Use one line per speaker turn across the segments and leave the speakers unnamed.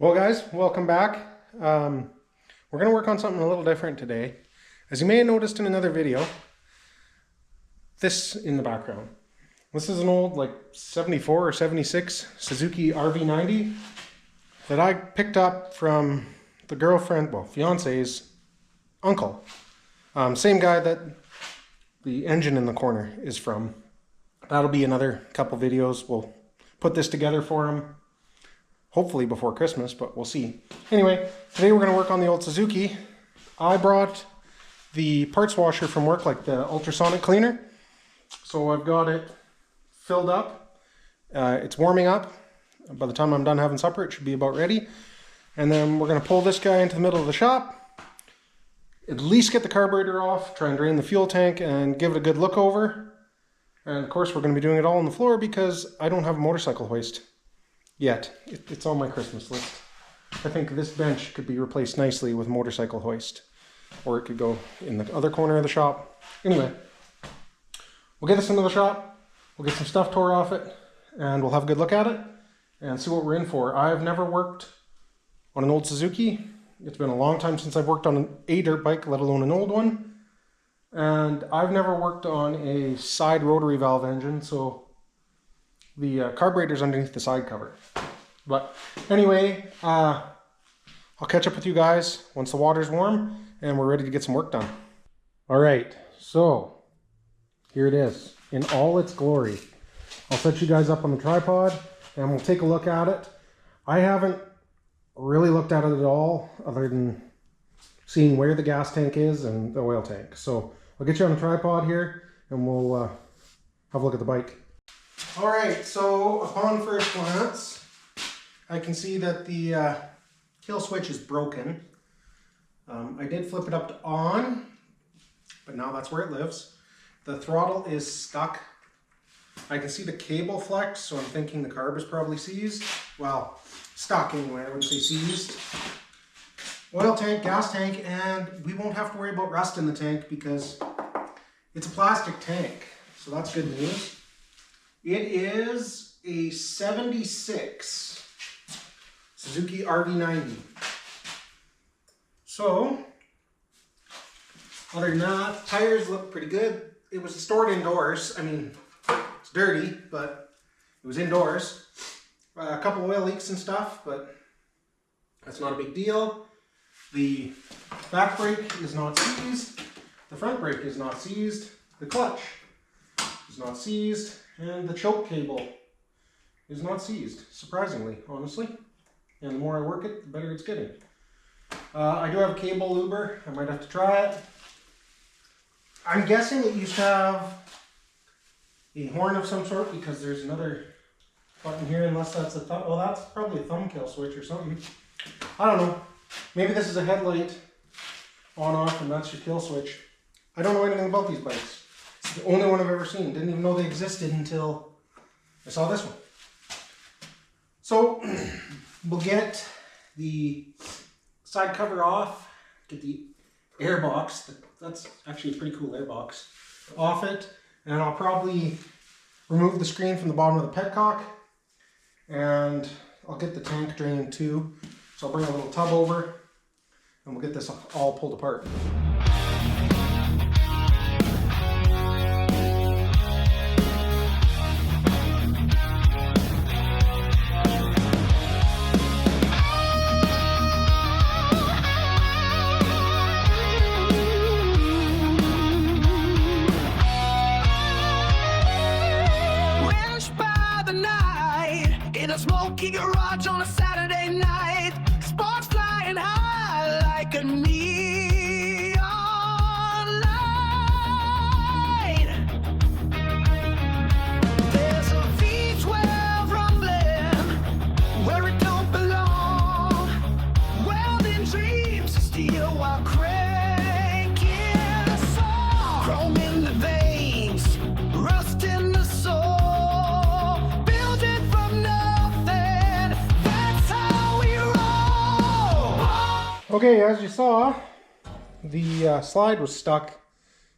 Well guys, welcome back. We're going to work on something a little different today. As you may have noticed in another video, this in the background. This is an old like 74 or 76 Suzuki Rv90 that I picked up from the girlfriend, well, fiance's uncle. Same guy that the engine in the corner is from. That'll be another couple videos. We'll put this together for him. Hopefully before Christmas, but we'll see. Anyway, today we're going to work on the old Suzuki. I brought the parts washer from work, like the ultrasonic cleaner. So I've got it filled up. It's warming up. By the time I'm done having supper, it should be about ready. And then we're going to pull this guy into the middle of the shop. At least get the carburetor off, try and drain the fuel tank, and give it a good look over. And of course, we're going to be doing it all on the floor because I don't have a motorcycle hoist. Yet. It's on my Christmas list. I think this bench could be replaced nicely with a motorcycle hoist. Or it could go in the other corner of the shop. Anyway, we'll get this into the shop. We'll get some stuff tore off it. And we'll have a good look at it. And see what we're in for. I've never worked on an old Suzuki. It's been a long time since I've worked on a dirt bike, let alone an old one. And I've never worked on a side rotary valve engine, so the carburetor's underneath the side cover. But anyway, I'll catch up with you guys once the water's warm and we're ready to get some work done. All right, so here it is in all its glory. I'll set you guys up on the tripod and we'll take a look at it. I haven't really looked at it at all other than seeing where the gas tank is and the oil tank. So I'll get you on the tripod here and we'll have a look at the bike. All right, so upon first glance, I can see that the kill switch is broken. I did flip it up to on, but now that's where it lives. The throttle is stuck. I can see the cable flex, so I'm thinking the carb is probably seized. Well, stuck anyway, I wouldn't say seized. Oil tank, gas tank, and we won't have to worry about rust in the tank because it's a plastic tank, so that's good news. It is a 76 Suzuki Rv90. So, other than that, tires look pretty good. It was stored indoors. I mean, it's dirty, but it was indoors. A couple oil leaks and stuff, but that's not a big deal. The back brake is not seized. The front brake is not seized. The clutch is not seized. And the choke cable is not seized, surprisingly, honestly. And the more I work it, the better it's getting. I do have a cable luber. I might have to try it. I'm guessing it used to have a horn of some sort because there's another button here, unless that's a thumb. Well, that's probably a thumb kill switch or something. I don't know. Maybe this is a headlight on off and that's your kill switch. I don't know anything about these bikes. It's the only one I've ever seen. Didn't even know they existed until I saw this one. So we'll get the side cover off, get the air box, that's actually a pretty cool air box, off it, and I'll probably remove the screen from the bottom of the petcock, and I'll get the tank drained too. So I'll bring a little tub over and we'll get this all pulled apart.
Smoky garage on a Saturday night, sparks flying high like a neon light. There's a V12 rumbling where it don't belong, welding dreams of steel while cranking a song. Chrome in the veins, rust in the soul.
Okay, as you saw, the slide was stuck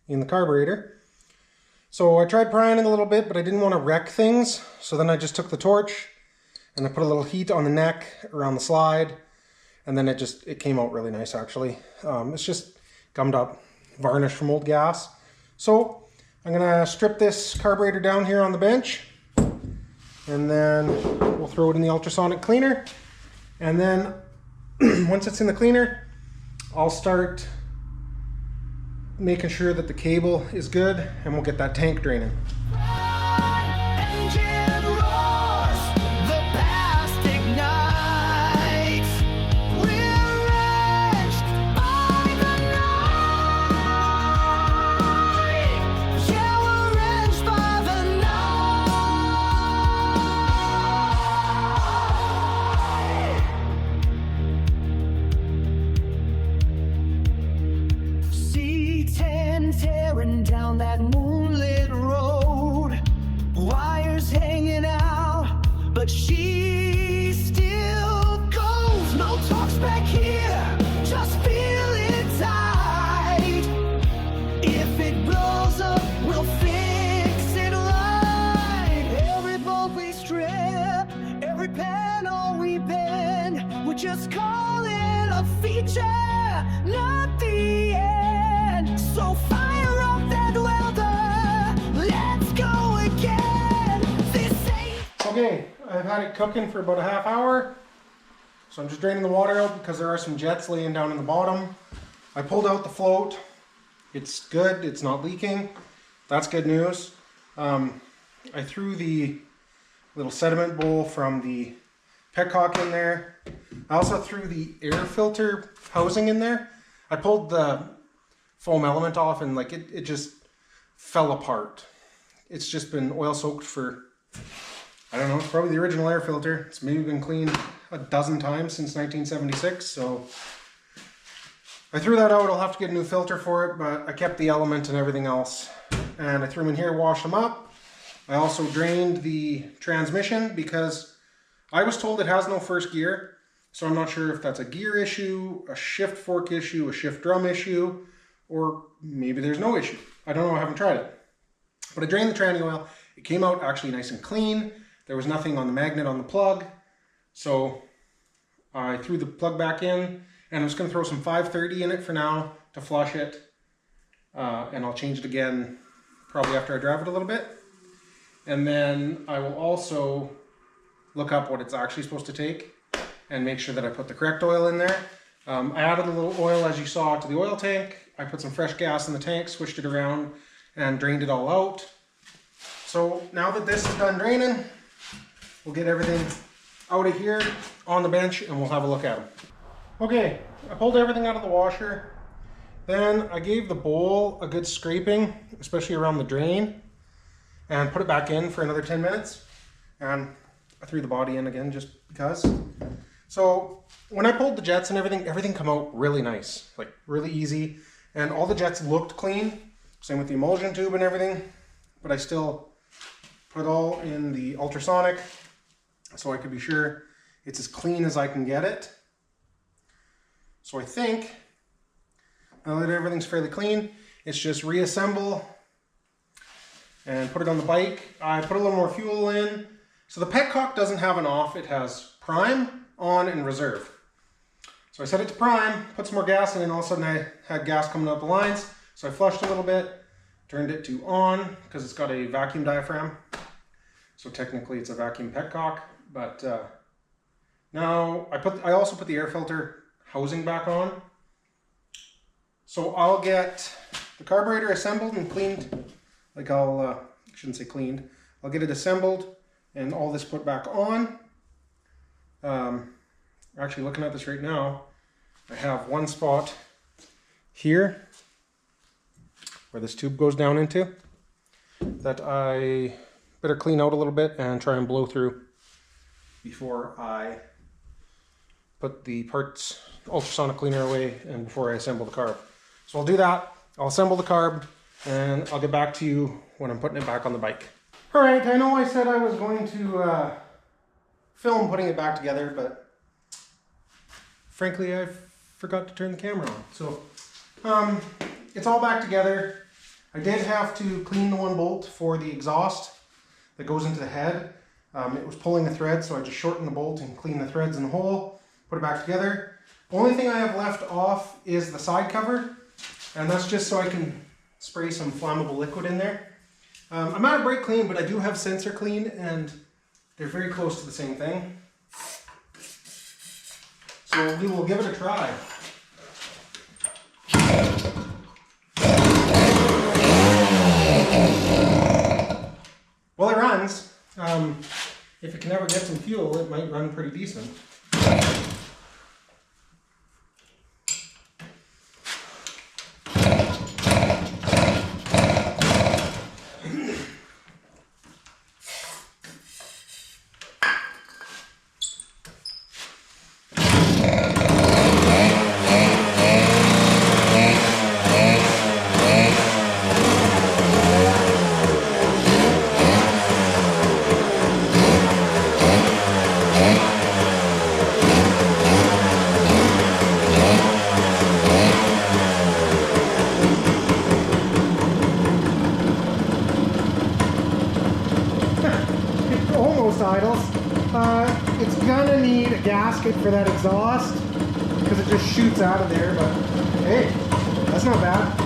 in the carburetor. So I tried prying it a little bit, but I didn't want to wreck things. So then I just took the torch And I put a little heat on the neck around the slide, and then it came out really nice actually. It's just gummed up varnish from old gas. So I'm gonna strip this carburetor down here on the bench, and then we'll throw it in the ultrasonic cleaner. And then once it's in the cleaner, I'll start making sure that the cable is good, and we'll get that tank draining.
Engine roars, the past ignites. We're wrenched by the night. Yeah, we're wrenched by the night. C10 tearing down that moonlit road. Wires hanging out, but she still goes. No talks back here, just feel it tight. If it blows up, we'll fix it right. Every bolt we strip, every panel we bend, we just call it a feature, not the end. So fire up that welder, let's go again. This ain't
Okay, I've had it cooking for about a half hour. So I'm just draining the water out because there are some jets laying down in the bottom. I pulled out the float. It's good, it's not leaking. That's good news. I threw the little sediment bowl from the petcock in there. I also threw the air filter housing in there. I pulled the foam element off, and like it just fell apart. It's just been oil soaked for, I don't know, it's probably the original air filter. It's maybe been cleaned a dozen times since 1976, so I threw that out. I'll have to get a new filter for it, but I kept the element and everything else. And I threw them in here, washed them up. I also drained the transmission because I was told it has no first gear. So I'm not sure if that's a gear issue, a shift fork issue, a shift drum issue, or maybe there's no issue. I don't know, I haven't tried it. But I drained the tranny oil. It came out actually nice and clean. There was nothing on the magnet on the plug. So I threw the plug back in, and I'm just going to throw some 530 in it for now to flush it. And I'll change it again probably after I drive it a little bit. And then I will also look up what it's actually supposed to take and make sure that I put the correct oil in there. I added a little oil, as you saw, to the oil tank. I put some fresh gas in the tank, switched it around, and drained it all out. So now that this is done draining, we'll get everything out of here on the bench and we'll have a look at them. Okay, I pulled everything out of the washer. Then I gave the bowl a good scraping, especially around the drain, and put it back in for another 10 minutes. And I threw the body in again just because. So when I pulled the jets and everything come out really nice, like really easy. And all the jets looked clean. Same with the emulsion tube and everything. But I still put it all in the ultrasonic so I could be sure it's as clean as I can get it. So I think, now that everything's fairly clean, it's just reassemble and put it on the bike. I put a little more fuel in. So the petcock doesn't have an off, it has prime, on, and reserve. So I set it to prime, put some more gas in, and all of a sudden I had gas coming out the lines. So I flushed a little bit, turned it to on, because it's got a vacuum diaphragm. So technically it's a vacuum petcock, but now I also put the air filter housing back on. So I'll get the carburetor assembled and cleaned, like I shouldn't say cleaned, I'll get it assembled and all this put back on. Actually looking at this right now, I have one spot here where this tube goes down into that I better clean out a little bit and try and blow through before I put the parts ultrasonic cleaner away and before I assemble the carb. So I'll do that. I'll assemble the carb and I'll get back to you when I'm putting it back on the bike. All right, I know I said I was going to film putting it back together, but frankly, I forgot to turn the camera on. So it's all back together. I did have to clean the one bolt for the exhaust that goes into the head. It was pulling the thread, so I just shortened the bolt and cleaned the threads in the hole, put it back together. Only thing I have left off is the side cover, and that's just so I can spray some flammable liquid in there. I'm out of brake clean, but I do have sensor clean, and they're very close to the same thing. So we will give it a try. Well, it runs. If it can ever get some fuel, it might run pretty decent. Idles. It's gonna need a gasket for that exhaust because it just shoots out of there, but hey, that's not bad.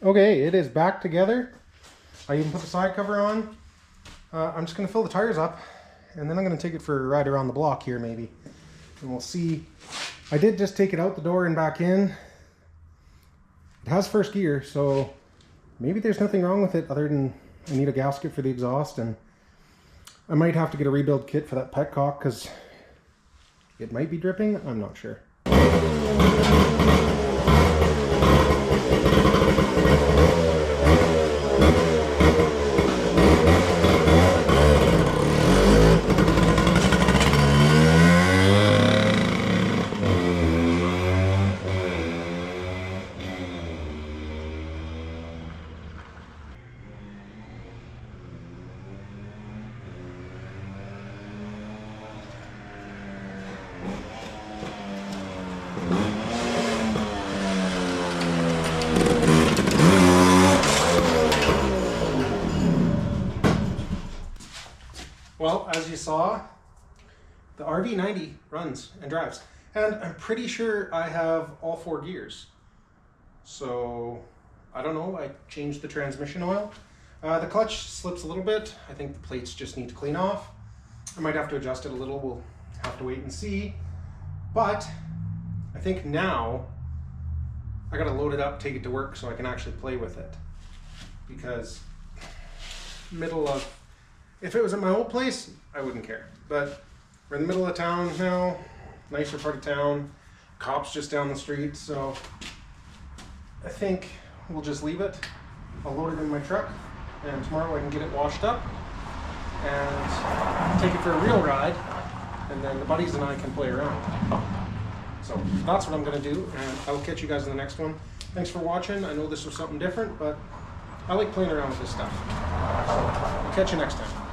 Okay, it is back together. I even put the side cover on. I'm just gonna fill the tires up, and then I'm gonna take it for a ride around the block here maybe, and we'll see. I did just take it out the door and back in. It has first gear, so maybe there's nothing wrong with it other than I need a gasket for the exhaust, and I might have to get a rebuild kit for that petcock because it might be dripping. I'm not sure. Well, as you saw, the Rv90 runs and drives. And I'm pretty sure I have all 4 gears. So, I don't know, I changed the transmission oil. The clutch slips a little bit. I think the plates just need to clean off. I might have to adjust it a little. We'll have to wait and see. But I think now I gotta load it up, take it to work so I can actually play with it. Because if it was at my old place, I wouldn't care. But we're in the middle of town now, nicer part of town, cops just down the street, so I think we'll just leave it. I'll load it in my truck, and tomorrow I can get it washed up and take it for a real ride, and then the buddies and I can play around. So that's what I'm gonna do, and I will catch you guys in the next one. Thanks for watching. I know this was something different, but I like playing around with this stuff. So, I'll catch you next time.